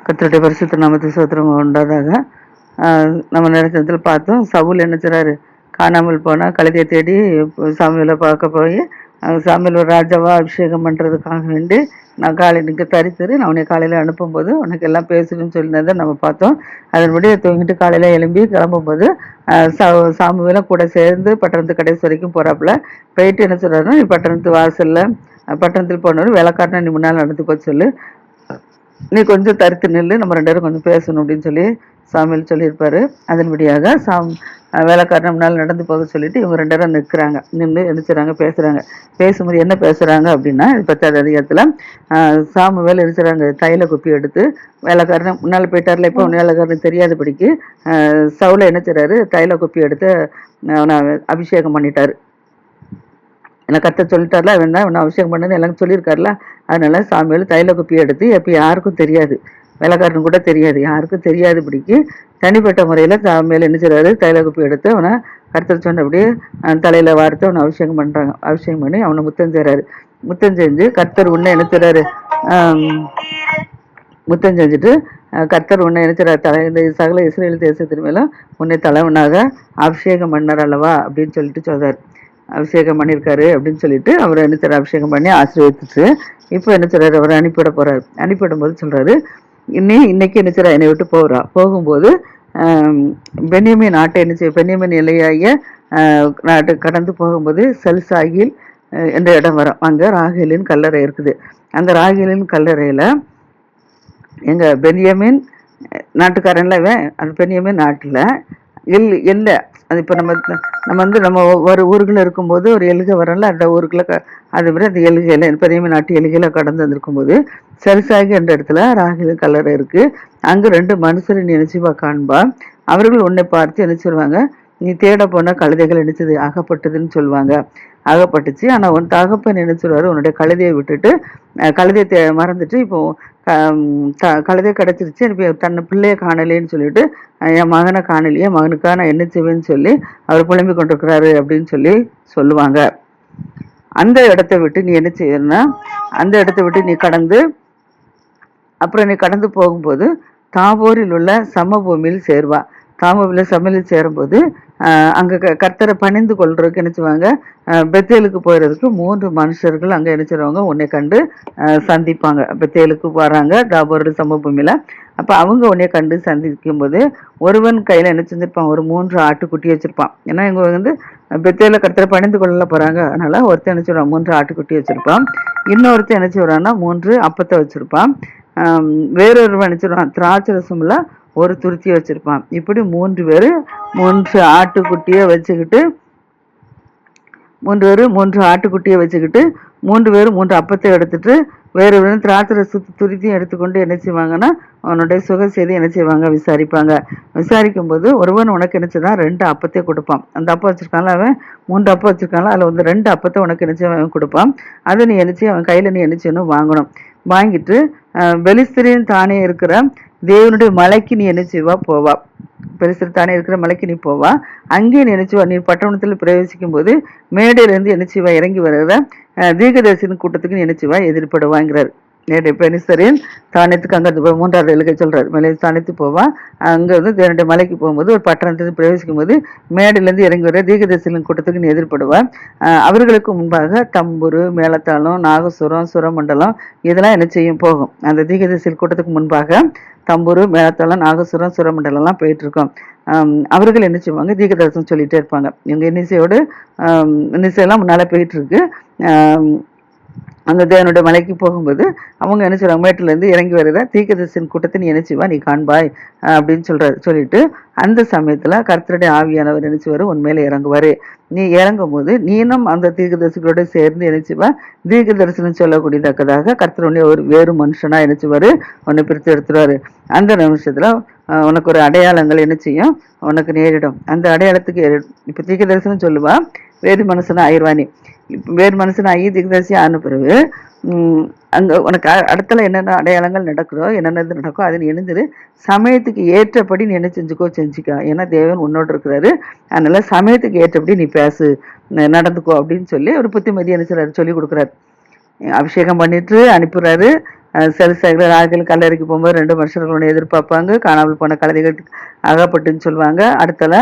கர்த்தருடைய பரிசுத்த நாமத்தை ஸ்தோத்திரம் உண்டாதாக. நம்ம நேரத்தில் பார்த்தோம், சவுல் என்ன செய்றாரு, காணாமல் போனால் கழுதையை தேடி சாமுவேலை பார்க்க போய் சாமுவேல் ஒரு ராஜாவா அபிஷேகம் பண்ணுறதுக்காக வேண்டி நான் காலையிலுக்கு தரித்தரு நான் உன்னை காலையில் அனுப்பும்போது உனக்கு எல்லாம் பேசணும்னு சொல்லினதை நம்ம பார்த்தோம். அதன்படி தூங்கிட்டு காலையில் எழும்பி கிளம்பும்போது சாமுவேலை கூட சேர்ந்து பட்டணத்து கடைசி வரைக்கும் போகிறாப்புல போயிட்டு என்ன சொல்கிறாருன்னா, நீ பட்டணத்து வாசலில் பட்டணத்தில் போனவர் வேலைக்காரனை நீ முன்னால் நடந்து போய் சொல்லு, நீ கொஞ்சம் தரித்து நில்லு, நம்ம 2 பேரும் கொஞ்சம் பேசணும் அப்படின்னு சொல்லி சாமுவேல் சொல்லியிருப்பாரு. அதன்படியாக வேலைக்காரன் முன்னால் நடந்து போக சொல்லிட்டு இவங்க 2 பேரும் நிற்கிறாங்க. நின்று எழுச்சுறாங்க, பேசுகிறாங்க. பேசும்போது என்ன பேசுகிறாங்க அப்படின்னா, 10வது அதிகாரத்தில் சாமுவேல் எழுச்சுறாங்க, தைல குப்பி எடுத்து வேலைக்காரனை முன்னால் போயிட்டார்ல, இப்போ வேலைக்காரனுக்கு தெரியாதபடிக்கு சவுலை என்ன செய்றாரு, தைல குப்பி எடுத்து அவனை அபிஷேகம் பண்ணிட்டாரு. என்னை கர்த்தர் சொல்லிட்டார்ல, அவன் தான் அவனை அபிஷேகம் பண்ணது எல்லாம் சொல்லியிருக்காருல. அதனால சாமுவேல் தைல குப்பியை எடுத்து எப்போ யாருக்கும் தெரியாது, வேலைக்காரனுக்கு கூட தெரியாது, யாருக்கும் தெரியாதபடிக்கு தனிப்பட்ட முறையில் சாமுவேல் என்ன செய்றாரு, தைல குப்பி எடுத்து அவனை கர்த்தர் சொன்னபடியே தலையில் வார்த்து அவனை அபிஷேகம் பண்ணுறாங்க. அபிஷேகம் பண்ணி அவனை முத்தம் செய்கிறாரு. முத்தம் செஞ்சு கர்த்தர் உன்னை என்ன செய்றாரு, முத்தம் செஞ்சுட்டு கர்த்தர் உன்னை என்ன செய்றாரு, இந்த சகல இஸ்ரேல் தேசத்தின் மேலும் உன்னை தலைவனாக அபிஷேகம் பண்ணார் அல்லவா அப்படின்னு சொல்லிட்டு சொல்றாரு. அபிஷேகம் பண்ணியிருக்காரு அப்படின்னு சொல்லிட்டு அவர் என்ன செய்றாரு, அபிஷேகம் பண்ணி ஆசீர்வதிச்சு இப்போ என்ன செய்றாரு, அவர் அனுப்பிவிட போறாரு. அனுப்பிவிடும் போது சொல்றாரு, இன்னைக்கு என்ன செய்றா, என்னை விட்டு போகும்போது பென்யமீன் நாட்டை என்ன செய்ய, பென்யமீன் எல்லையாகிய நாட்டு கடந்து போகும்போது செல்சாகில் என்ற இடம் வரும். அங்கே ராகேலின் கல்லறை இருக்குது. அந்த ராகேலின் கல்லறையில எங்க பென்யமீன் நாட்டுக்காரன்ல அந்த பென்யமீன் நாட்டில் எல்லை அது இப்போ நம்ம ஒரு ஊருக்குள்ள இருக்கும்போது ஒரு எல்கை வரல, அந்த ஊருக்குள்ள அது மாதிரி அந்த எல்கையில பெரியமே நாட்டு எல்கையில கடந்து வந்திருக்கும்போது செல்சாகி என்ற இடத்துல ராகில் கல்லறை இருக்கு. அங்கே 2 மனுஷரை நினைச்சுவா காண்பா. அவர்கள் உன்னை பார்த்து என்ன சொல்லுவாங்க, நீ தேட போன கழுதைகள் நினைச்சது அகப்பட்டதுன்னு சொல்லுவாங்க. அகப்பட்டுச்சு. ஆனால் உன் தகப்பன் என்ன சொல்லுவார், உன்னுடைய கழுதையை விட்டுட்டு கழுதையை மறந்துட்டு இப்போ கழுதை கிடச்சிருச்சு, இப்போ தன்னை பிள்ளையை காணலேன்னு சொல்லிட்டு என் மகனை காணலையே, மகனுக்காக நான் என்ன செய்வேன்னு சொல்லி அவர் புலம்பி கொண்டிருக்கிறாரு அப்படின்னு சொல்லி சொல்லுவாங்க. அந்த இடத்த விட்டு நீ என்ன செய்யணும்னா, அந்த இடத்த விட்டு நீ கடந்து அப்புறம் நீ கடந்து போகும்போது தாபோரில் உள்ள சமபூமியில் சேர்வா. தாபோரில் சமையலில் சேரும்போது அங்கே கர்த்தரை பணிந்து கொள்றதுக்கு நினைச்சுவாங்க. பெத்தேலுக்கு போயிடுறதுக்கு 3 மனுஷர்கள் அங்கே நினைச்சிருவாங்க உன்னை கண்டு சந்திப்பாங்க. பெத்தேலுக்கு போகிறாங்க தாபோரோட சமபூமியில். அப்போ அவங்க உன்னை கண்டு சந்திக்கும் போது ஒருவன் கையில் என்ன செஞ்சிருப்பான், ஒரு 3 ஆட்டுக்குட்டி வச்சிருப்பான். ஏன்னா இவங்க பெத்தேல கர்த்தரை பணிந்து கொள்ள போகிறாங்க. அதனால ஒருத்தர் என்ன சொல்லுவான், 3 ஆட்டுக்குட்டி வச்சிருப்பான். இன்னொருத்தர் என்ன செய்வான்னா 3 அப்பத்தை வச்சிருப்பான். வேறொருவன் என்ன சொல்லுவான், திராட்சை ரசம்ல ஒரு துருத்தியை வச்சிருப்பான். இப்படி 3 பேர் 3 ஆட்டுக்குட்டியை வச்சுக்கிட்டு 3 ஆட்டுக்குட்டியை வச்சுக்கிட்டு 3 பேர் 3 அப்பத்தை எடுத்துட்டு வேறு திராட்சை ரசத்து துருத்தியும் எடுத்துக்கொண்டு என்ன செய்வாங்கன்னா அவனுடைய சுக செய்தி என்ன செய்வாங்க, விசாரிப்பாங்க. விசாரிக்கும் போது ஒருவன் உனக்கு நினைச்சதான் 2 அப்பத்தை கொடுப்பான். அந்த அப்பம் வச்சிருக்கான்ல, அவன் 3 அப்பம் வச்சிருக்கான்ல, அதில் 2 அப்பத்தை உனக்கு நினைச்சு அவன் கொடுப்பான். அதை நீ நினைச்சு அவன் கையில் நீ நினைச்சுன்னு வாங்கணும். வாங்கிட்டு பெலிஸ்தரின் தானே இருக்கிற தேவனுடைய மலைக்கு நீ என்ன செய்வா போவா. பெலிஸ்தர் தானே இருக்கிற மலைக்கு நீ போவா. அங்கேயே நீ நினைச்சுவா, நீ பட்டணத்தில் பிரவேசிக்கும் போது மேடையிலேருந்து என்ன செய்வா, இறங்கி வர்ற தீர்க்கதரிசியின் கூட்டத்துக்கு நீ என்ன செய்வா, எதிர்படுவாங்கிறார். பெலிஸ்தரின் தானியத்துக்கு அங்கே 3வது எழுகை சொல்றாரு, மலை தானியத்து போவா. அங்கே தேவனுடைய மலைக்கு போகும்போது ஒரு பட்டணத்துக்கு பிரவேசிக்கும் போது மேடையிலேருந்து இறங்கி வர தீர்க்கதரிசியின் கூட்டத்துக்கு நீ எதிர்படுவா. அவர்களுக்கு முன்பாக தம்புரு, மேளத்தாளம், நாகசுரம், சுரமண்டலம் இதெல்லாம் என்ன செய்யும் போகும். அந்த தீர்க்கதரிசியின் கூட்டத்துக்கு முன்பாக தம்புரு, மேளத்தாளம், நாகசுரம், சுரமண்டலம்லாம் போயிட்டு இருக்கோம். அவர்கள் என்ன செய்வாங்க, தீர்க்கதரிசனம் சொல்லிட்டே இருப்பாங்க. இவங்க இன்னிசையெல்லாம் முன்னால் போயிட்டு இருக்கு. அந்த தேவனுடைய மலைக்கு போகும்போது அவங்க என்ன செய்வாங்க, மேட்டிலேருந்து இறங்கி வருகிற தீர்க்கதரிசியின் கூட்டத்தை நீ என்ன செய்வா, நீ காண்பாய் அப்படின்னு சொல்லிட்டு அந்த சமயத்தில் கர்த்தருடைய ஆவியானவர் என்ன செய்வார், உண்மையில இறங்குவார். நீ இறங்கும் போது நீனும் அந்த தீர்க்கதரிசிகளோட சேர்ந்து என்ன செய்வா, தீர்க்க தரிசனம் சொல்லக்கூடியதக்கதாக கர்த்தருடைய ஒரு வேறு மனுஷனா என்ன செய்வார், உன்னை பிரித்து எடுத்துருவாரு. அந்த நிமிஷத்தில் உனக்கு ஒரு அடையாளங்கள் என்ன செய்யும், உனக்கு நேரிடும். அந்த அடையாளத்துக்கு இப்போ தீர்க்க தரிசனம் சொல்லுவா, வேறு மனுஷனா ஆயிடுவானி. வேறு மனுஷன் ஆகி தீர்க்கதரிசி ஆன பிறகு அங்கே உனக்கு அடுத்தல என்னென்ன அடையாளங்கள் நடக்குதோ, என்னென்ன இது நடக்கோ அதை நீ எழுந்துரு. சமயத்துக்கு ஏற்றபடி நீ என்ன செஞ்சுக்கோ. ஏன்னா தேவன் உன்னோடு இருக்கிறாரு. அதனால சமயத்துக்கு ஏற்றபடி நீ பேசு, நடந்துக்கோ அப்படின்னு சொல்லி ஒரு புத்திமதி என்ன செய்றாரு, சொல்லி கொடுக்குறாரு. அபிஷேகம் பண்ணிட்டு அனுப்பிடுறாரு. சில சைடில் ராஜ்கள் கல்லறைக்கு போகும்போது 2 மனுஷர்களோட எதிர்பார்ப்பாங்க, காணாமல் போன கழுதைகள் அகப்பட்டுன்னு சொல்லுவாங்க. அடுத்தல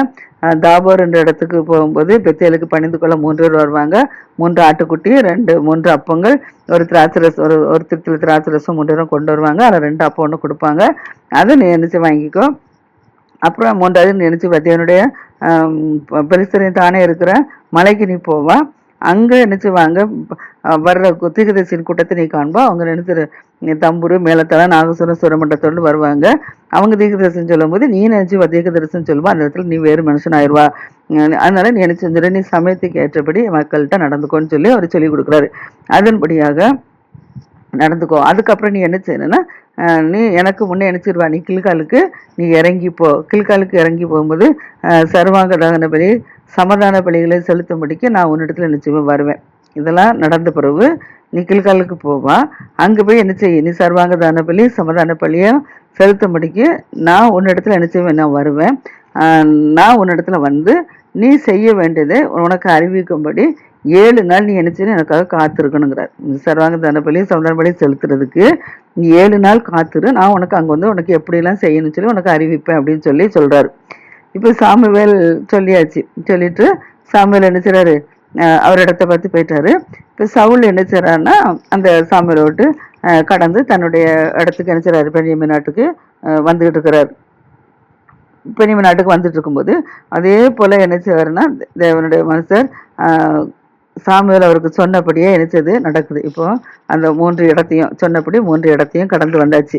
தாபோர் என்ற இடத்துக்கு போகும்போது பெத்தேலுக்கு பணிந்து கொள்ள 3 பேர் வருவாங்க. 3 ஆட்டுக்குட்டி, 3 அப்பங்கள், ஒரு திராட்சை ரசம், ஒரு திருத்துல திராட்சை ரசம் 3 பேரும் கொண்டு வருவாங்க. அதில் 2 அப்பம் ஒன்று கொடுப்பாங்க. அதை நீ நினைச்சு வாங்கிக்கோ. அப்புறம் 3வது நினைச்சு தேவனுடைய பெலிஸ்தரின் தானே இருக்கிற மலைக்கு நீ போவா. அங்கே நினைச்சு வாங்க வர்ற தீர்க்கதரிசியின் கூட்டத்தை நீ காண்பா. அவங்க நினைச்சு தம்புரு மேலத்தலை நாகசுரம் சுரமண்டத்தோடு வருவாங்க. அவங்க தீர்க்கதரிசனம் சொல்லும் போது நீ நினைச்சு தீர்க்கதரிசனம் சொல்லுவா. அந்த இடத்துல நீ வேறு மனுஷன் ஆயிடுவா. அதனால நீ நினைச்சு செஞ்சிட, நீ சமயத்துக்கு ஏற்றபடி மக்கள்கிட்ட நடந்துக்கோன்னு சொல்லி அவர் சொல்லி கொடுக்குறாரு. அதன்படியாக நடந்துக்கோ. அதுக்கப்புறம் நீ என்ன செய்யணும்னா, நீ எனக்கு முன்னே நினைச்சிருவா, நீ கில்காலுக்கு நீ இறங்கி போ. கில்காலுக்கு இறங்கி போகும்போது சர்வாங்க தகன பலி சமாதான பலிகளை செலுத்தும்படிக்கு நான் உன்னிடத்துல நிச்சயமாக வருவேன். இதெல்லாம் நடந்த பிறகு நீ கில்காலுக்கு போவா. அங்கே போய் என்ன செய்ய, நீ சர்வாங்க தான பலி சமாதான பலியை செலுத்தும்படிக்கு நான் உன்னிடத்துல என்ன செய்வேன், நான் வருவேன். நான் உன்னிடத்துல வந்து நீ செய்ய வேண்டியதை உனக்கு அறிவிக்கும்படி 7 நாள் நீ நினைச்சுன்னு எனக்காக காத்திருக்கணுங்கிறார். சர்வாங்க தான பலி சமாதான பலி செலுத்துறதுக்கு நீ 7 நாள் காத்துரு, நான் உனக்கு அங்கே வந்து உனக்கு எப்படிலாம் செய்யணும்னு சொல்லி உனக்கு அறிவிப்பேன் அப்படின்னு சொல்லி சொல்றாரு. இப்போ சாமுவேல் சொல்லியாச்சு. சொல்லிட்டு சாமுவேல் என்ன செய்றாரு, அவர் இடத்த பார்த்து போயிட்டாரு. இப்போ சவுல் என்ன செய்றாருன்னா அந்த சாமுவேலை விட்டு கடந்து தன்னுடைய இடத்துக்கு என்ன செய்றாரு, பென்யமீன் நாட்டுக்கு வந்துகிட்டு இருக்கிறார். பென்யமீன் நாட்டுக்கு வந்துட்டு இருக்கும்போது அதே போல என்ன செய்வாருன்னா தேவனுடைய மனுஷர் சாமுவேல் அவருக்கு சொன்னபடியே நினைச்சது நடக்குது. இப்போ அந்த 3 இடத்தையும் சொன்னபடி 3 இடத்தையும் கடந்து வந்தாச்சு.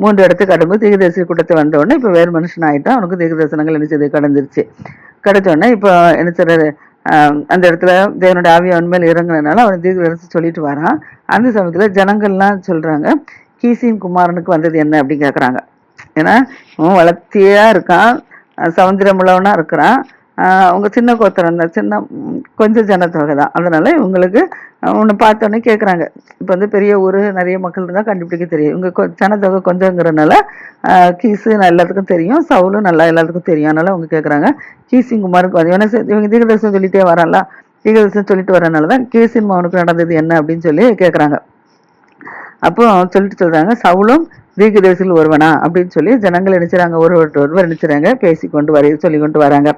3 இடத்துக்கு கடந்து தீர்க்கதரிசி கூட்டத்தை வந்தோடனே இப்போ வேறு மனுஷன் ஆகிட்டான். அவனுக்கு தீர்க்கதரிசனங்கள் நினைச்சது கடந்துருச்சு. கிடைச்சோடனே இப்போ என்ன செய்றாரு, அந்த இடத்துல தேவனுடைய ஆவி அவன் மேல் இறங்குனதுனால அவன் தீர்க்கதரிசி சொல்லிட்டு வரான். அந்த சமயத்தில் ஜனங்கள்லாம் சொல்றாங்க, கீசின் குமாரனுக்கு வந்தது என்ன அப்படின்னு கேட்குறாங்க. ஏன்னா அவன் வளர்த்தியா இருக்கான், சமுத்திரம் உள்ளவனா இருக்கிறான். அவங்க சின்ன கோத்திரம் தான், சின்ன கொஞ்சம் ஜனத்தொகை தான். அதனால இவங்களுக்கு ஒன்று பார்த்தோன்னே கேட்குறாங்க. இப்போ வந்து பெரிய ஊர் நிறைய மக்கள் இருந்தால் கண்டுபிடிக்க தெரியும். இவங்க ஜனத்தொகை கொஞ்சங்கிறனால கீஸு எல்லாத்துக்கும் தெரியும், சவுலும் நல்லா எல்லாத்துக்கும் தெரியும். அதனால அவங்க கேட்குறாங்க, கீசின் குமாருக்கு வந்து ஏன்னா இவங்க தீர்க்கதரிசனம் சொல்லிட்டே வரான்ல, தீர்க்கதரிசனம் சொல்லிட்டு வரனால தான் கீசின் மகனுக்கு நடந்தது என்ன அப்படின்னு சொல்லி கேட்குறாங்க. அப்போ சொல்லிட்டு சொல்றாங்க, சவுலும் தீர்க்கதரிசியில் ஒருவனா அப்படின்னு சொல்லி ஜனங்கள் நினைச்சுறாங்க, ஒருவர் நினைச்சுறாங்க, பேசி கொண்டு சொல்லி கொண்டு வராங்க.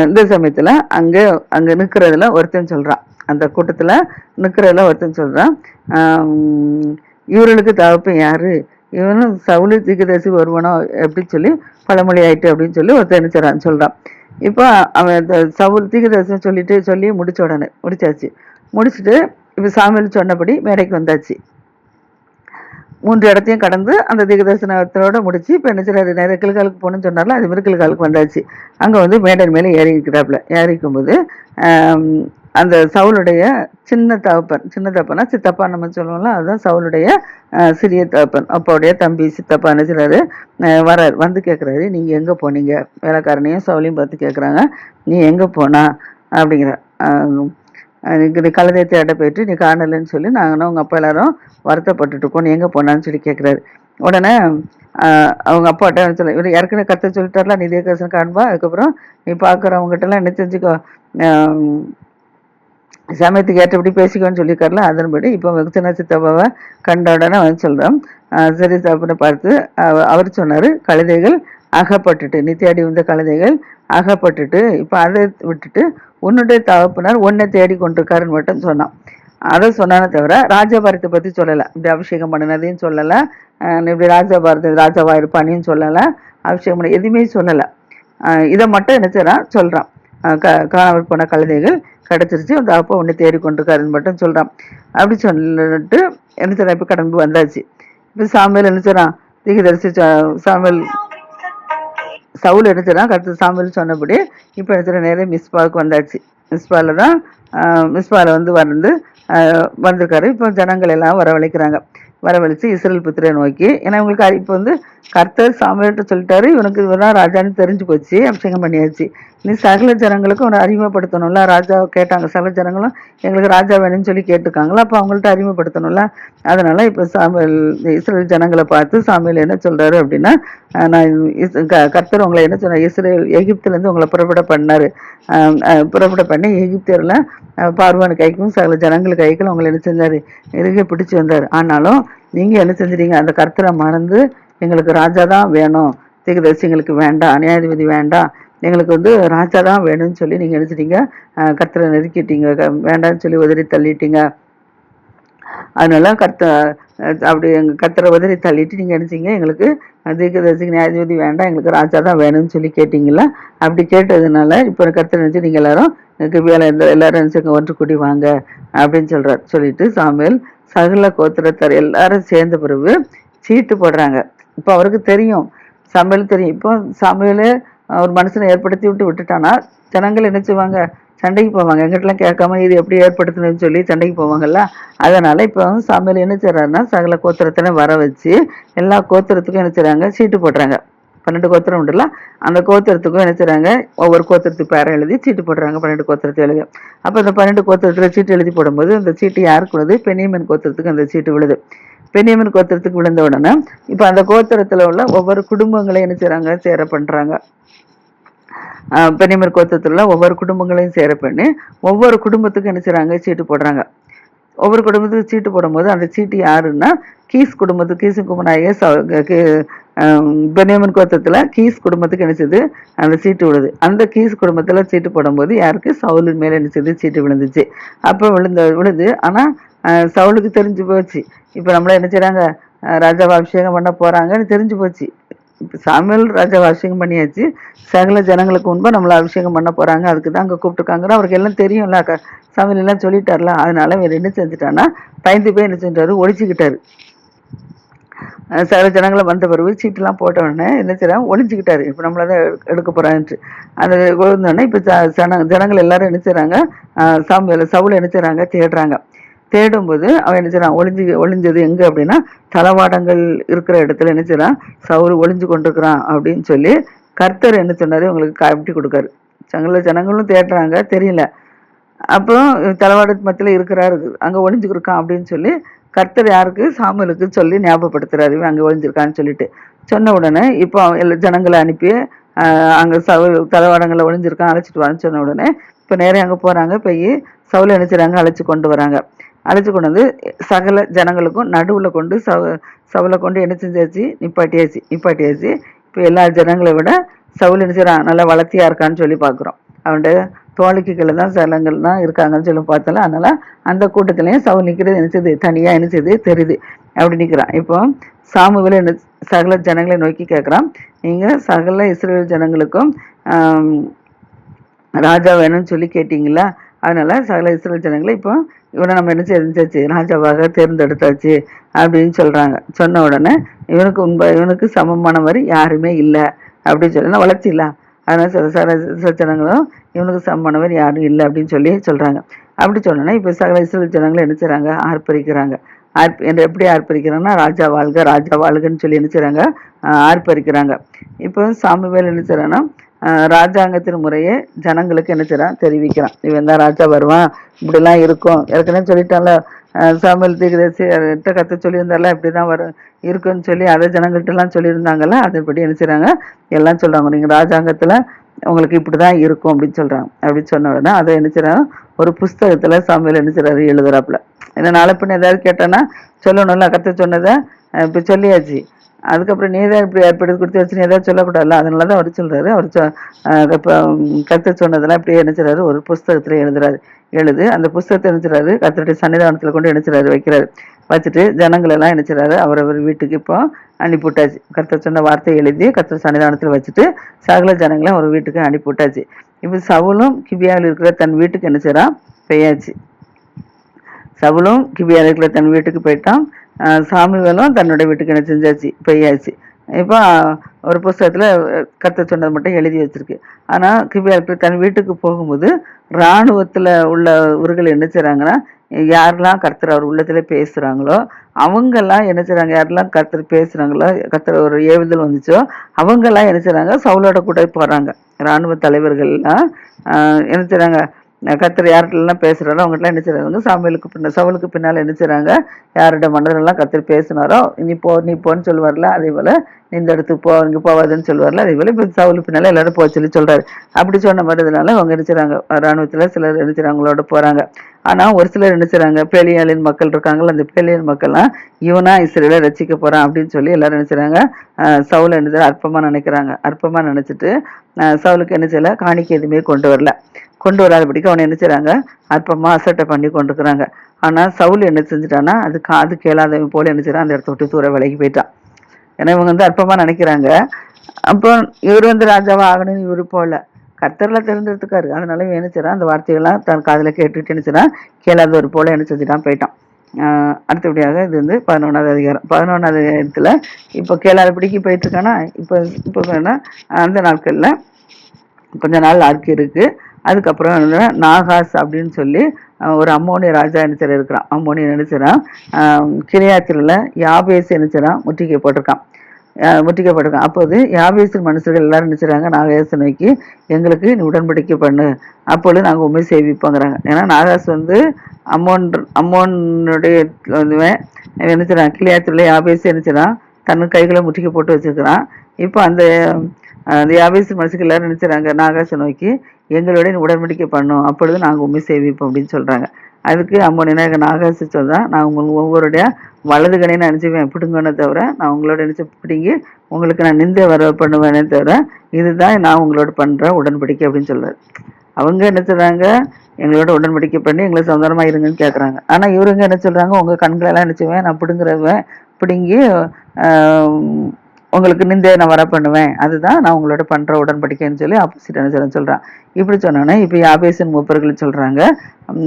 இந்த சமயத்துல அங்க நிக்கிறதுல ஒருத்தன் சொல்றான், அந்த கூட்டத்துல நிக்கிறதுல ஒருத்தன் சொல்றான், இவர்களுக்கு தகப்பன் யாரு, இவனும் சவுலு தீர்க்கதரிசி வருவானோ அப்படின்னு சொல்லி பழமொழி ஆயிட்டு அப்படின்னு சொல்லி ஒருத்தன் நினைச்சான் சொல்றான். இப்போ அவன் சவுல் தீர்க்கதரிசனம் சொல்லி முடிச்சாச்சு. முடிச்சுட்டு இப்போ சாமுவேல் சொன்னபடி மேடைக்கு வந்தாச்சு. 3 இடத்தையும் கடந்து அந்த தீர்க்கதரிசனத்தோட முடிச்சு இப்போ என்ன செய்றாரு, நிறைய கில்காலுக்கு போகணும்னு சொன்னார்ல, அது மாதிரி கில்காலுக்கு வந்தாச்சு. அங்கே வந்து மேடையின் மேலே ஏறி இருக்கிறாப்புல. ஏறிக்கும்போது அந்த சவுளுடைய சின்ன தகப்பனா சித்தப்பா நம்ம சொல்லுவோம்ல, அதுதான் சவுளுடைய சிறிய தகப்பன், அப்பாவுடைய தம்பி சித்தப்பா என்ன செய்றாரு, வரார். வந்து கேட்குறாரு, நீங்கள் எங்கே போனீங்க, வேலைக்காரனையும் சவுளையும் பார்த்து கேட்குறாங்க, நீ எங்கே போனா அப்படிங்கிற, நீ கழுதை தேட போயிட்டு நீ காணலைன்னு சொல்லி நாங்கள் உங்கள் அப்பா எல்லாரும் வருத்தப்பட்டுட்டு இருக்கோம், நீ எங்கே போனான்னு சொல்லி கேட்குறாரு. உடனே அவங்க அப்பாட்ட சொல்ல, இவர் ஏற்கனவே கற்று சொல்லிட்டார்ல, நீ தீர்க்கதரிசனம் காண்பா, அதுக்கப்புறம் நீ பார்க்குறவங்ககிட்டலாம் என்ன செஞ்சுக்கோ, சமயத்துக்கு ஏற்றபடி பேசிக்கோன்னு சொல்லியிருக்காருல, அதன்படி இப்போ சின்ன சித்தப்பாவை கண்ட உடனே அவன் சொல்கிறான், சரி தப்புன்னு பார்த்து அவர் சொன்னார், கழுதைகள் அகப்பட்டுட்டு, நீ தேடி வந்த கழுதைகள் அகப்பட்டுட்டு இப்போ அதை விட்டுட்டு உன்னுடைய தகப்பனார் உன்னை தேடி கொண்டிருக்காருன்னு மட்டும் சொன்னான். அதை சொன்னானே தவிர ராஜபாரத்தை பற்றி சொல்லலை, இப்படி அபிஷேகம் பண்ணினதையும் சொல்லலை, இப்படி ராஜாவா இருப்பானையும் சொல்லலை, அபிஷேகம் பண்ண எதுவுமே சொல்லலை. இதை மட்டும் என்ன செய்றான் சொல்கிறான், காணாமல் போன கழுதைகள் கிடச்சிருச்சு, அந்த அப்பா உன்னை தேடி கொண்டிருக்காருன்னு மட்டும் சொல்கிறான். அப்படி சொல்லிட்டு என்ன செய்றான், இப்போ கடந்து வந்தாச்சு. இப்போ சாமுவேல் என்ன செய்றான், தீர்க்கதரிசி சவுல் எடுத்துறான், கருத்து சாமுவேல் சொன்னபடி இப்போ எடுத்துகிற நேரம் மிஸ்பாவுக்கு வந்தாச்சு. மிஸ்பாவில் வந்து வந்திருக்காரு. இப்போ ஜனங்கள் எல்லாம் வரவழைக்கிறாங்க. வரவழைச்சு இஸ்ரேல் புத்திரை நோக்கி, ஏன்னா இவங்களுக்கு இப்போ வந்து கர்த்தர் சாமுவேல்கிட்ட சொல்லிட்டாரு, இவனுக்கு இவதான் ராஜான்னு தெரிஞ்சு போச்சு, அபிஷேகம் பண்ணியாச்சு. நீ சகல ஜனங்களுக்கும் அவனை அறிமுகப்படுத்தணும்ல. ராஜா கேட்டாங்க, சகல ஜனங்களும் எங்களுக்கு ராஜா வேணும்னு சொல்லி கேட்டுருக்காங்களா, அப்போ அவங்கள்ட்ட அறிமுகப்படுத்தணும்ல. அதனால இப்போ இஸ்ரேல் ஜனங்களை பார்த்து சாமுவேல் என்ன சொல்றாரு அப்படின்னா, நான் கர்த்தர் உங்களை என்ன சொன்ன, எகிப்துலேருந்து உங்களை புறப்பட பண்ணி எகிப்தியரில் பார்வான் கைக்கும் சகல ஜனங்கள் கைக்கும் உங்களை என்ன செஞ்சாரு, இறுக பிடிச்சி வந்தார். ஆனாலும் நீங்கள் என்ன செஞ்சிட்டீங்க, அந்த கர்த்தரை மறந்து எங்களுக்கு ராஜா தான் வேணும், தீர்க்கதரிசி எங்களுக்கு வேண்டாம், நியாயாதிபதி வேண்டாம், எங்களுக்கு ராஜா தான் வேணும்னு சொல்லி நீங்கள் நினச்சிட்டீங்க, கர்த்தரை நெருக்கிட்டீங்க, வேண்டாம்னு சொல்லி உதறி தள்ளிட்டீங்க. அதனால அப்படி எங்கள் கர்த்தரை உதறி தள்ளிட்டு நீங்கள் நினச்சிங்க எங்களுக்கு தீர்க்கதரிசிக்கு நியாயாதிபதி வேண்டாம், எங்களுக்கு ராஜா தான் வேணும்னு சொல்லி கேட்டிங்களா. அப்படி கேட்டதுனால இப்போ கர்த்தரை நினச்சி நீங்கள் எல்லாரும் வேலை எல்லாரும் நினச்சிங்க ஒன்று கூடி வாங்க அப்படின்னு சொல்லிட்டு சாமுவேல் சகல கோத்திரத்தார் எல்லாரும் சேர்ந்த பிறகு சீட்டு போடுறாங்க. இப்போ அவருக்கு தெரியும், சாமுவேல் தெரியும். இப்போ சாமுவேல் ஒரு மனுஷனை ஏற்படுத்தி விட்டுட்டானா ஜனங்கள் என்ன செய்வாங்க, சண்டைக்கு போவாங்க. எங்கிட்டலாம் கேட்காம இது எப்படி ஏற்படுத்தணும்னு சொல்லி சண்டைக்கு போவாங்கல்ல. அதனால இப்போ சாமுவேல் என்ன செய்றாருன்னா சகல கோத்திரத்தினை வர வச்சு எல்லா கோத்திரத்துக்கும் என்ன செய்றாங்க, சீட்டு போடுறாங்க. 12 கோத்திரம் உண்டுல, அந்த கோத்திரத்துக்கும் என்ன செய்றாங்க, ஒவ்வொரு கோத்திரத்துக்கு பேரை எழுதி சீட்டு போடுறாங்க. 12 கோத்திரத்தை எழுதி அப்போ இந்த 12 கோத்திரத்தில் சீட்டு எழுதி போடும்போது அந்த சீட்டு யாருக்கு விழுது, பென்னியமின் கோத்திரத்துக்கு அந்த சீட்டு விழுது. பென்னியமின் கோத்திரத்துக்கு விழுந்த உடனே இப்போ அந்த கோத்திரத்தில் உள்ள ஒவ்வொரு குடும்பங்களையும் என்ன செய்றாங்க, சேர பண்ணுறாங்க. பென்னியமின் கோத்திரத்தில் உள்ள ஒவ்வொரு குடும்பங்களையும் சேர பண்ணி ஒவ்வொரு குடும்பத்துக்கும் என்ன செய்றாங்க, சீட்டு போடுறாங்க. ஒவ்வொரு குடும்பத்துக்கு சீட்டு போடும்போது அந்த சீட்டு யாருன்னா கீஸ் குடும்பத்துக்கு, கீசு குமனாய பென்னியமின் கோத்திரத்தில் கீஸ் குடும்பத்துக்கு நினைச்சது அந்த சீட்டு விழுது. அந்த கீஸ் குடும்பத்தில் சீட்டு போடும்போது யாருக்கு, சவுலின் மேலே நினைச்சது சீட்டு விழுந்துச்சு. அப்போ விழுது. ஆனால் சவுலுக்கு தெரிஞ்சு போச்சு, இப்போ நம்மள என்ன செய்றாங்க, ராஜாவை அபிஷேகம் பண்ண போறாங்கன்னு தெரிஞ்சு போச்சு. இப்போ சாமுவேல் ராஜாவை அபிஷேகம் பண்ணியாச்சு, சகல ஜனங்களுக்கு முன்பு நம்மளை அபிஷேகம் பண்ண போறாங்க, அதுக்கு தான் அங்கே கூப்பிட்டுருக்காங்கன்னு அவருக்கு எல்லாம் தெரியும்ல, சாமுவேல் எல்லாம் சொல்லிட்டார்ல. அதனால இவர் என்ன செஞ்சுட்டான்னா பயந்து போய் என்ன செஞ்சாரு, ஒழிச்சுக்கிட்டாரு. சகல ஜனங்களை வந்த பிறகு சீட்டுலாம் போட்ட உடனே என்ன செய்யறாங்க, ஒளிஞ்சுக்கிட்டாரு. இப்போ நம்மளதான் எடுக்க போறான்ட்டு அந்த விழுந்தோடனே இப்போ ஜனங்கள் எல்லாரும் என்ன செய்றாங்க, சவுல என்ன செய்றாங்க, தேடும்போது அவன் என்ன செய்றான், ஒளிஞ்சது எங்க அப்படின்னா தளவாடங்கள் இருக்கிற இடத்துல என்ன செய்றான், சவுல் ஒளிஞ்சு கொண்டிருக்கிறான் அப்படின்னு சொல்லி கர்த்தர் என்ன சொன்னாரு, உங்களுக்கு காட்டி கொடுக்காரு. ஜனங்களும் தேடுறாங்க, தெரியல. அப்புறம் தளவாட மத்தியில் இருக்கிறாரு, அங்கே ஒளிஞ்சுக்கிருக்கான் அப்படின்னு சொல்லி கர்த்தர் யாருக்கு, சாமுவேலுக்கு சொல்லி ஞாபகப்படுத்துறாரு, இவன் அங்கே ஒளிஞ்சிருக்கான்னு சொல்லிட்டு. சொன்ன உடனே இப்போ எல்லா ஜனங்களை அனுப்பி அங்கே தளவாடங்களை ஒளிஞ்சிருக்கான் அழைச்சிட்டு வான்னு சொன்ன உடனே இப்போ நேரே அங்கே போகிறாங்க. போய் சவுலை நினைச்சுறாங்க, அழைச்சி கொண்டு வராங்க. அழைச்சி கொண்டு வந்து சகல ஜனங்களுக்கும் நடுவில் கொண்டு சவுலை கொண்டு என்ன செஞ்சாச்சு, நிப்பாட்டியாச்சு. இப்போ எல்லா ஜனங்களை விட சவுல் நினைச்சுறான் நல்லா வளர்த்தியா இருக்கான்னு சொல்லி பார்க்குறோம். அவன்கிட்ட தோழிக்குகளை தான் சிலங்கள் தான் இருக்காங்கன்னு சொல்லி பார்த்தல. அதனால அந்த கூட்டத்திலையும் சவுல் நிற்கிறது நினைச்சது தனியாக நினைச்சது தெரியுது, அப்படி நிற்கிறான். இப்போ சாமுவேல் என்ன சகல ஜனங்களை நோக்கி கேட்குறான், நீங்கள் சகல இஸ்ரேல் ஜனங்களுக்கும் ராஜா வேணும்னு சொல்லி கேட்டீங்களா, அதனால சகல இஸ்ரேல் ஜனங்களை இப்போ இவனை நம்ம என்ன செஞ்சாச்சு, ராஜாவாக தேர்ந்தெடுத்தாச்சு அப்படின்னு சொல்றாங்க. சொன்ன உடனே இவனுக்கு சமமானவர் யாருமே இல்லை அப்படின்னு சொல்லி வளர்ச்சி இல்லை. அதனால சில ஜனங்களும் இவனுக்கு சமமானவர் யாரும் இல்லை அப்படின்னு சொல்லி சொல்றாங்க. அப்படி சொன்னோன்னா இப்போ சகல இஸ்ரேல் ஜனங்களும் என்ன செய்றாங்க, ஆர்ப்பரிக்கிறாங்க. எப்படி ஆர்ப்பரிக்கிறாங்கன்னா ராஜா வாழ்கன்னு சொல்லி என்ன செய்றாங்க, ஆர்ப்பரிக்கிறாங்க. இப்போ சாமுவேல் என்ன செய்றான்னா ராஜாங்கத்தின் முறையே ஜனங்களுக்கு என்ன செய்றான், தெரிவிக்கிறான். இவன் தான் ராஜா வருவான், இப்படிலாம் இருக்கும். ஏற்கனவே சொல்லிட்டான்ல, சாமுவேல் தீர்க்கதரிசிட்ட கத்த சொல்லியிருந்தால இப்படிதான் வரும் இருக்குன்னு சொல்லி அதை ஜனங்கள்கிட்டலாம் சொல்லியிருந்தாங்கல்ல. அதன்படி என்ன செய்றாங்க, எல்லாம் சொல்றாங்க, நீங்க ராஜாங்கத்துல உங்களுக்கு இப்படிதான் இருக்கும் அப்படின்னு சொல்றாங்க. அப்படின்னு சொன்ன உடனே அதை என்ன செய்றாங்க, ஒரு புஸ்தகத்துல சாமுவேல் என்ன செய்றாரு, எழுதுறாப்புல. ஏன்னா நாளை பின்ன ஏதாவது கேட்டானா சொல்லணும்ல, கத்த சொன்னதை இப்போ சொல்லியாச்சு, அதுக்கப்புறம் நீ தான் இப்படி ஏற்படுத்தி கொடுத்து வச்சு நீ ஏதாவது சொல்லக்கூடாதுல்ல. அதனால தான் அவர் சொல்றாரு, அவர் இப்போ கத்த சொன்னதெல்லாம் இப்படியே நினைச்சுறாரு, ஒரு புஸ்தகத்துல எழுது அந்த புஸ்தகத்தை நினைச்சுறாரு, கத்தருடைய சன்னிதானத்துல கொண்டு நினைச்சுறாரு, வச்சுட்டு ஜனங்கள் எல்லாம் நினைச்சுறாரு அவரவர் வீட்டுக்கு இப்போ அனுப்பிவிட்டாச்சு. கர்த்தர் சொன்ன வார்த்தையை எழுதி கர்த்தர் சன்னிதானத்தில் வச்சுட்டு சகல ஜனங்களையும் ஒரு வீட்டுக்கு அனுப்பிவிட்டாச்சு. இப்போ சவுலும் கிபியாவில் இருக்கிற தன் வீட்டுக்கு என்ன செய்றான், பெய்யாச்சு. சவுலும் கிபியாவில் இருக்கிற தன் வீட்டுக்கு போயிட்டான். சாமுவேலும் தன்னுடைய வீட்டுக்கு என்ன செஞ்சாச்சு, பெய்யாச்சு. இப்போ ஒரு புஸ்தகத்துல கர்த்தர் சொன்னது மட்டும் எழுதி வச்சிருக்கு. ஆனா கிபியாவுக்கு தன் வீட்டுக்கு போகும்போது இராணுவத்துல உள்ளவர்கள் என்ன செய்றாங்கன்னா, யாரெல்லாம் கர்த்தர் அவர் உள்ளத்துல பேசுறாங்களோ அவங்கெல்லாம் என்ன செய்றாங்க, யாரெல்லாம் கர்த்தர் பேசுறாங்களோ, கர்த்தர் ஒரு ஏவுதல் வந்துச்சோ அவங்கெல்லாம் என்ன செய்றாங்க, சவுலோட கூட போறாங்க. இராணுவ தலைவர்கள்லாம் என்ன செய்றாங்க, கர்த்தர் யார்கிட்டலாம் பேசுகிறாரோ அவங்ககிட்டலாம் என்ன செய்கிறாங்க, சவுலுக்கு பின்னால் என்ன செய்கிறாங்க, யாரோட மனதிலெல்லாம் கர்த்தர் பேசினாரோ நீ போன்னு சொல்லுவார்ல, அதே போல் நீ இந்த இடத்துக்கு போ, இங்கே போவாதுன்னு சொல்லுவார்ல, அதே போல் இப்போ சவுலுக்கு பின்னால் எல்லாரும் போக சொல்கிறாரு. அப்படி சொன்ன மாதிரினால அவங்க என்ன செய்கிறாங்க, இராணுவத்தில் சிலர் என்ன செய்கிறாங்க, அவங்களோட போகிறாங்க. ஆனால் ஒரு சிலர் என்ன செய்கிறாங்க, பேலியாளின் மக்கள் இருக்காங்களா, அந்த பேலியன் மக்கள்லாம் இவனா இஸ்ரேலை ரசிக்க போகிறான் அப்படின்னு சொல்லி எல்லாரும் என்ன செய்கிறாங்க, சவுலை என்ன அற்பமாக நினைக்கிறாங்க. அற்பமாக நினச்சிட்டு சவுலுக்கு என்ன செய்யலை, காணிக்கை எதுவுமே கொண்டு வராதபடிக்கு அவனை என்ன செய்கிறாங்க, அற்பமாக அசட்டை பண்ணி கொண்டுக்கிறாங்க. ஆனால் சவுல் என்ன செஞ்சுட்டான்னா, அது காது கேளாதவன் போல என்ன செய்யறான், அந்த இடத்த விட்டு தூர விலகி போயிட்டான். ஏன்னா இவங்க அற்பமாக நினைக்கிறாங்க. அப்போ இவர் ராஜாவா ஆகணும்னு இவரு போல கர்த்தர்ல தெரிஞ்சிருக்காரு. அதனால இவன் என்ன செய்யறான், அந்த வார்த்தைகள்லாம் தன் காதில் கேட்டுட்டு என்ன செய்யறான், கேளாதவர் போல என்ன செஞ்சுட்டான், போயிட்டான். அடுத்தபடியாக இது 11வது அதிகாரம். 11வது அதிகாரத்தில் இப்போ கேளாதபடிக்கு போயிட்டு இருக்கானா. இப்போ வேணா அந்த நாட்களில் கொஞ்ச நாள் ஆட்சி இருக்கு. அதுக்கப்புறம் நாகாஸ் அப்படின்னு சொல்லி ஒரு அம்மோனிய ராஜா நினைச்சர் இருக்கிறான். அம்மோனிய நினைச்சரான் கிரியாத்திரில் யாபேஸ் நினைச்சரான் முற்றுகைப்பட்டிருக்கான். அப்போது யாபேசின் மனுஷர்கள் எல்லாரும் நினைச்சுறாங்க, நாகாசை நோக்கி எங்களுக்கு நீ உடன்படிக்கை பண்ணு, அப்பொழுது நாங்கள் உண்மை சேவிப்போங்கிறாங்க. ஏன்னா நாகாஸ் அம்மோனுடைய நினைச்சுறான், கிளியாத்திரில் யாபேஸ் நினைச்சுறான் தன் கைகளை முற்றுகை போட்டு வச்சிருக்கிறான். இப்போ அந்த யாபேசு மனுஷங்க எல்லாரும் நினைச்சுறாங்க, நாகாசை நோக்கி எங்களோட உடன்படிக்கை பண்ணோம், அப்பொழுது நாங்கள் உண்மை சேவிப்போம் அப்படின்னு சொல்றாங்க. அதுக்கு அம்மோனினா நாகாசு சொல்றான், நான் உங்களுக்கு ஒவ்வொருடைய வலது கணையை நினைச்சுவேன் பிடுங்கன்னு தவிர, நான் உங்களோட நினைச்சு பிடுங்கி உங்களுக்கு நான் நிந்தை வர பண்ணுவேனே தவிர, இதுதான் நான் உங்களோட பண்ற உடன்படிக்கை அப்படின்னு சொல்றாரு. அவங்க என்ன சொல்றாங்க, எங்களோட உடன்படிக்கை பண்ணி எங்களை சுதந்திரமா இருங்கன்னு கேட்குறாங்க. ஆனால் இவருங்க என்ன சொல்றாங்க, உங்க கண்களெல்லாம் நினைச்சுவேன், நான் பிடுங்கி உங்களுக்கு நிந்தையை நான் வர பண்ணுவேன், அதுதான் நான் உங்களோட பண்ற உடன்படிக்கைன்னு சொல்லி ஆப்போசிட் என்ன சொல்றான். இப்படி சொன்னோன்னே இப்போ யாபேசின் மூப்பர்கள் சொல்றாங்க,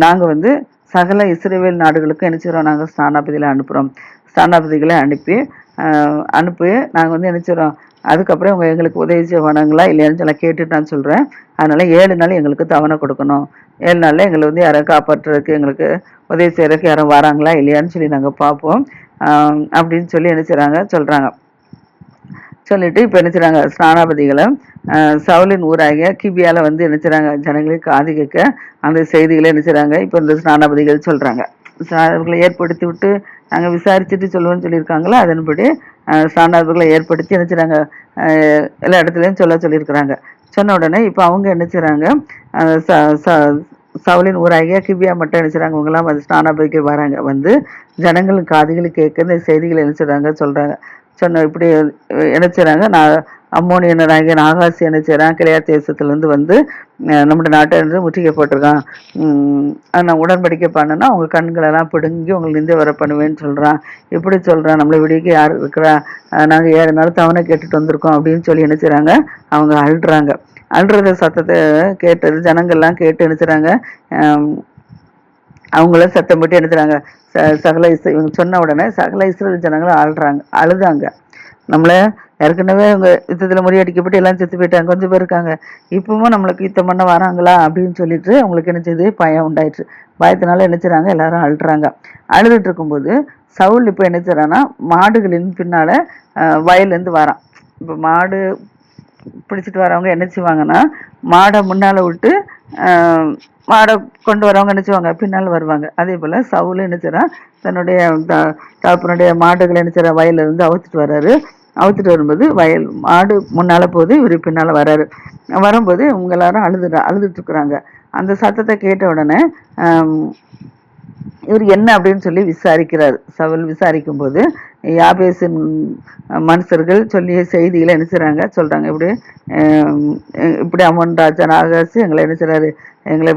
நாங்கள் சகல இஸ்ரவேல் நாடுகளுக்கும் என்ன செய்கிறோம், நாங்கள் ஸ்தானாபதிகளை அனுப்பி நாங்கள் என்ன செய்கிறோம், அதுக்கப்புறம் இவங்க எங்களுக்கு உதவி செய்வானுங்களா இல்லையான்னு சொல்ல கேட்டுட்டு நான் சொல்கிறேன். அதனால 7 நாள் எங்களுக்கு தவணை கொடுக்கணும். 7 நாளில் எங்களை யாரும் காப்பாற்றுறதுக்கு எங்களுக்கு உதவி செய்யறதுக்கு யாரும் வராங்களா இல்லையான்னு சொல்லி நாங்கள் பார்ப்போம் அப்படின்னு சொல்லி என்ன சொல்கிறாங்க. சொல்லிட்டு இப்போ என்ன செய்றாங்க, ஸ்நானாபதிகளை சவுலின் ஊராகிய கிபியால என்ன செய்றாங்க, ஜனங்களுக்கு காது கேட்க அந்த செய்திகளை என்ன செய்றாங்க, இப்போ இந்த ஸ்நானாபதிகள் சொல்றாங்க. ஏற்படுத்தி விட்டு நாங்கள் விசாரிச்சுட்டு சொல்லுவோம்னு சொல்லியிருக்காங்களா, அதன்படி ஸ்நானாபதிகளை ஏற்படுத்தி என்ன செய்றாங்க, எல்லா இடத்துலையும் சொல்லியிருக்கிறாங்க. சொன்ன உடனே இப்போ அவங்க என்ன செய்றாங்க, சவுலின் ஊராகிய கிபியா மட்டும் என்ன செய்றாங்க, அவங்கெல்லாம் ஸ்நானாபதிக்கு வராங்க. ஜனங்களுக்கு காதுகளுக்கு கேட்க இந்த செய்திகளை என்ன செய்றாங்க சொல்றாங்க. இப்படி என்ன செய்றாங்க, அம்மோனியனாகிய நாகாசி என்ன செய்றான், கிளையா தேசத்துலேருந்து நம்முடைய நாட்டை முற்றுகை போட்டிருக்கான், நான் உடன்படிக்கை பண்ணனா அவங்க கண்களெல்லாம் பிடுங்கி உங்களுக்கு நிந்தை வர பண்ணுவேன்னு சொல்றான். இப்படி சொல்றான், நம்மளை விடிக்க யார் இருக்கிறா, நாங்கள் 7 நாள் தவணை கேட்டுட்டு வந்திருக்கோம் அப்படின்னு சொல்லி என்ன செய்றாங்க, அவங்க அழுறத சத்தத்தை கேட்டது ஜனங்கள்லாம் கேட்டு என்ன செய்றாங்க, அவங்கள சத்தம் போட்டு எடுத்துறாங்க. இவங்க சொன்ன உடனே சகல இஸ்ரேல் ஜனங்களும் அழுதாங்க. நம்மள ஏற்கனவே அவங்க யுத்தத்தில் முறியடிக்கப்பட்டு எல்லாம் செத்து போயிட்டாங்க, கொஞ்சம் பேர் இருக்காங்க, இப்பவும் நம்மளுக்கு யுத்தம் பண்ண வராங்களா அப்படின்னு சொல்லிட்டு அவங்களுக்கு என்ன செய்யுது, பயம் உண்டாயிடுச்சு. பயத்தினால என்ன செய்றாங்க, எல்லாரும் அழுதுட்டு இருக்கும்போது சவுல் இப்போ என்ன செய்றான்னா, மாடுகளின் பின்னால வயல்லேருந்து வரான். இப்போ மாடு பிடிச்சிட்டு வரவங்க என்ன செய்வாங்கன்னா, மாடை முன்னால் விட்டு மாடை கொண்டு வரவங்க என்ன செய்வாங்க, பின்னால் வருவாங்க. அதே போல் சவுல் என்ன செய்றான், தன்னுடைய தகப்பனுடைய மாடுகளை என்ன செய்ற வயலிருந்து அவுத்துட்டு வரும்போது மாடு முன்னால் போகுது, இவர் பின்னால் வரும்போது இவங்க எல்லாரும் அழுதுட்டு இருக்கிறாங்க. அந்த சத்தத்தை கேட்ட உடனே இவர் என்ன அப்படின்னு சொல்லி விசாரிக்கிறார். சவுல் விசாரிக்கும் போது யாபேசின் மனுஷர்கள் சொல்லிய செய்திகளை என்ன செய்றாங்க சொல்றாங்க. இப்படி அம்மன் ராஜா நாகாசு எங்களை என்ன செய்றாரு, எங்களை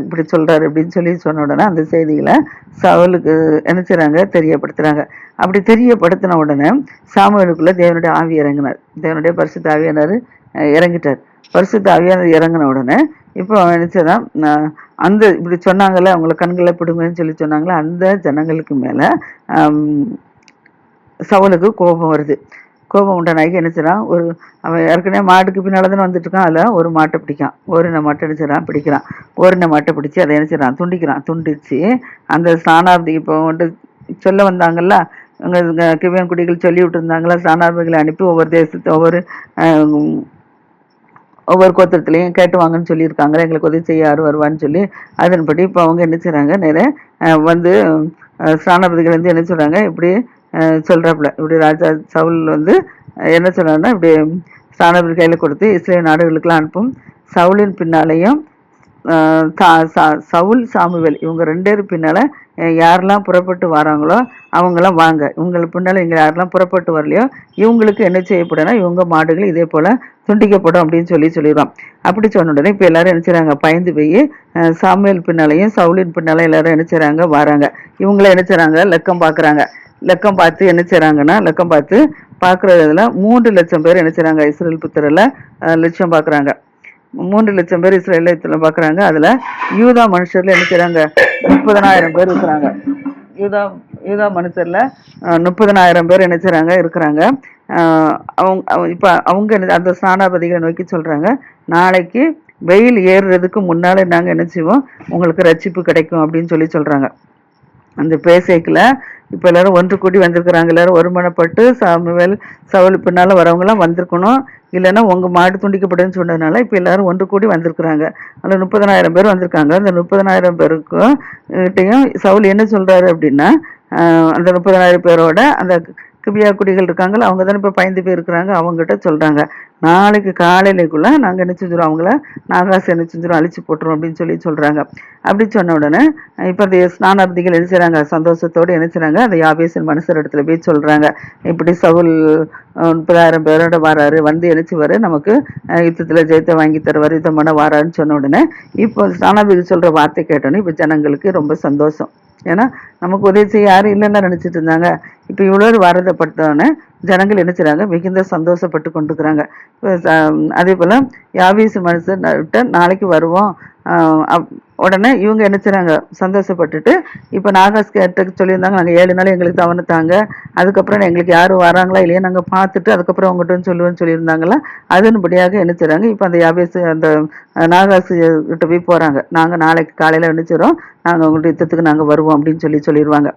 இப்படி சொல்றாரு அப்படின்னு சொல்லி சொன்ன உடனே அந்த செய்திகளை சவுலுக்கு என்ன செய்றாங்க, தெரியப்படுத்துறாங்க. அப்படி தெரியப்படுத்தின உடனே சாமுவேலுக்குள்ள தேவனுடைய ஆவி இறங்கினார். தேவனுடைய பரிசுத்த ஆவியானவர் இறங்கிட்டார். பரிசுத்த ஆவியானவர் இறங்கின உடனே இப்போ நினைச்சதான் அந்த இப்படி சொன்னாங்கல்ல, அவங்கள கண்களை பிடுங்கன்னு சொல்லி சொன்னாங்களே, அந்த ஜனங்களுக்கு மேல சவுலுக்கு கோபம் வருது. கோபம் உண்டானாக்கி என்ன செய்றான், அவன் ஏற்கனவே மாட்டுக்கு பின்னால தானே வந்துட்டு இருக்கான், அதில் ஒரு மாட்டை பிடிக்கான், ஓரின மாட்டை என்ன செய்றான் பிடிக்கிறான். ஓரின மாட்டை பிடிச்சி அதை என்ன செய்றான், துண்டிச்சு அந்த ஸ்நானாபதி இப்போ சொல்ல வந்தாங்கல்ல, இவங்க கிபியான் குடிகள் சொல்லி விட்டு இருந்தாங்களா, ஸ்நானாபதிகளை அனுப்பி ஒவ்வொரு தேசத்தை ஒவ்வொரு ஒவ்வொரு கோத்திரத்துலையும் கேட்டு வாங்கன்னு சொல்லியிருக்காங்களே, எங்களுக்கு உதவி செய்ய யார் வருவான்னு சொல்லி. அதன்படி இப்போ அவங்க என்ன செய்கிறாங்க, நேராக வந்து ஸ்தானாபதிகள் வந்து என்ன சொல்கிறாங்க, இப்படி சொல்கிறாப்புல, இப்படி ராஜா சவுல் வந்து என்ன சொல்கிறாங்கன்னா, இப்படி ஸ்தானாபதி கையில் கொடுத்து இஸ்ரேல் நாடுகளுக்கெல்லாம் அனுப்பும். சவுலின் பின்னாலேயும் சவுல் சாமுவேல் இவங்க 2 பேரும் பின்னால் யாரெல்லாம் புறப்பட்டு வராங்களோ அவங்களாம் வாங்க. இவங்களுக்கு பின்னால் இங்கே யாரெல்லாம் புறப்பட்டு வரலையோ இவங்களுக்கு என்ன செய்யப்படும்னா, இவங்க மாடுகள் இதே போல் துண்டிக்கப்படும் அப்படின்னு சொல்லிடுவான். அப்படி சொன்ன உடனே இப்போ எல்லாரும் என்ன செய்கிறாங்க, பயந்து போய் சாமுவேல் பின்னாலையும் சவுலின் பின்னாலும் எல்லாரும் என்ன செய்கிறாங்க, வராங்க. இவங்கள என்ன செய்கிறாங்க, லக்கம் பார்க்குறாங்க. லக்கம் பார்த்து என்ன செய்கிறாங்கன்னா, லக்கம் பார்த்து பார்க்குறதுல 3 லட்சம் பேர் என்ன செய்கிறாங்க, இஸ்ரேல் புத்திரில் லட்சம் பார்க்குறாங்க. 3 லட்சம் பேர் இஸ்ரேலில் பார்க்குறாங்க. அதில் யூதா மனுஷரில் என்ன செய்கிறாங்க, 30,000 பேர் இருக்கிறாங்க. யூதா மனுஷரில் 30,000 பேர் என்ன செய்கிறாங்க இருக்கிறாங்க. இப்போ அவங்க அந்த ஸ்தானாபதிகளை நோக்கி சொல்கிறாங்க, நாளைக்கு வெயில் ஏறுறதுக்கு முன்னாலே நாங்கள் என்ன செய்வோம், உங்களுக்கு ரட்சிப்பு கிடைக்கும் அப்படின்னு சொல்கிறாங்க. அந்த பேசைக்கில் இப்போ எல்லாரும் ஒன்று கூடி வந்திருக்கிறாங்க. எல்லாரும் ஒருமனப்பட்டு சாமுவேல் சவுல் பின்னால் வரவங்களாம் வந்திருக்கணும், இல்லைன்னா உங்கள் மாடு துண்டிக்கப்படுன்னு சொன்னதுனால இப்போ எல்லாரும் ஒன்று கூடி வந்திருக்கிறாங்க. அதில் 30,000 பேர் வந்திருக்காங்க. அந்த 30,000 பேருக்கும் கிட்டையும் சவுல் என்ன சொல்கிறாரு அப்படின்னா, அந்த 30,000 பேரோட அந்த கிபியா குடிகள் இருக்காங்களா, அவங்க தானே இப்போ பயந்து போயிருக்கிறாங்க. அவங்ககிட்ட சொல்கிறாங்க, நாளைக்கு காலையிலேக்குள்ளே நாங்கள் என்ன செஞ்சிடும், அவங்கள நாகாசு என்ன செஞ்சிடும், அழிச்சு போட்டுரும் அப்படின்னு சொல்கிறாங்க. அப்படி சொன்ன உடனே இப்போ அந்த ஸ்நானாபதிகள் என்ன செய்கிறாங்க, சந்தோஷத்தோடு என்ன செய்கிறாங்க, அந்த யாபேசின் மனுஷர் இடத்துல போய் சொல்கிறாங்க, இப்படி சவுல் 30,000 பேரோட வராரு, வந்து எழுச்சிவார், நமக்கு யுத்தத்தில் ஜெயத்தை வாங்கி தருவார், யுத்தம் பண்ண வாரான்னு சொன்ன உடனே இப்போ ஸ்நானாபதி சொல்கிற வார்த்தை கேட்டோன்னே இப்போ ஜனங்களுக்கு ரொம்ப சந்தோஷம். ஏன்னா நமக்கு உதவி செய்ய யாரும் இல்லைன்னு நினச்சிட்டு இருந்தாங்க. இப்போ இவ்வளோ வரதப்படுத்தோடனே ஜனங்கள் என்ன செய்கிறாங்க, மிகுந்த சந்தோஷப்பட்டு கொண்டுக்கிறாங்க. அதே போல் யாபேசு மனுஷன்கிட்ட நாளைக்கு வருவோம். உடனே இவங்க என்ன செய்கிறாங்க, சந்தோஷப்பட்டுட்டு இப்போ நாகாஸ் கேட்ட சொல்லியிருந்தாங்க, நாங்கள் 7 நாள் எங்களுக்கு தவணைத்தாங்க, அதுக்கப்புறம் எங்களுக்கு யாரும் வராங்களா இல்லையா நாங்கள் பார்த்துட்டு அதுக்கப்புறம் உங்கள்கிட்ட சொல்லுவேன்னு சொல்லியிருந்தாங்களா, அதன்படியாக என்ன செய்கிறாங்க, இப்போ அந்த யாபேசு அந்த நாகாசு கிட்ட போய் போகிறாங்க, நாங்கள் நாளைக்கு காலையில் நினைச்சிடறோம், நாங்கள் உங்கள்கிட்ட யுத்தத்துக்கு நாங்கள் வருவோம் அப்படின்னு சொல்லிடுவாங்க.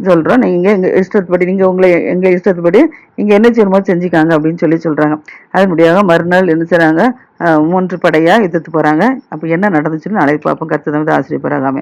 சொல்கிறோம், நீங்கள் எங்கள் இஷ்டத்துப்படி, நீங்கள் உங்களை எங்கள் இஷ்டத்துப்படி இங்கே என்ன செய்யணுமோ செஞ்சுக்காங்க அப்படின்னு சொல்கிறாங்க. அதன்படியாக மறுநாள் என்ன செய்கிறாங்க, 3 படையாக யுத்தத்துக்கு போகிறாங்க. அப்போ என்ன நடந்துச்சுன்னு நாளைக்கு பார்ப்போம். கர்த்தர் ஆசீர்வதிப்பாராக. ஆமென்.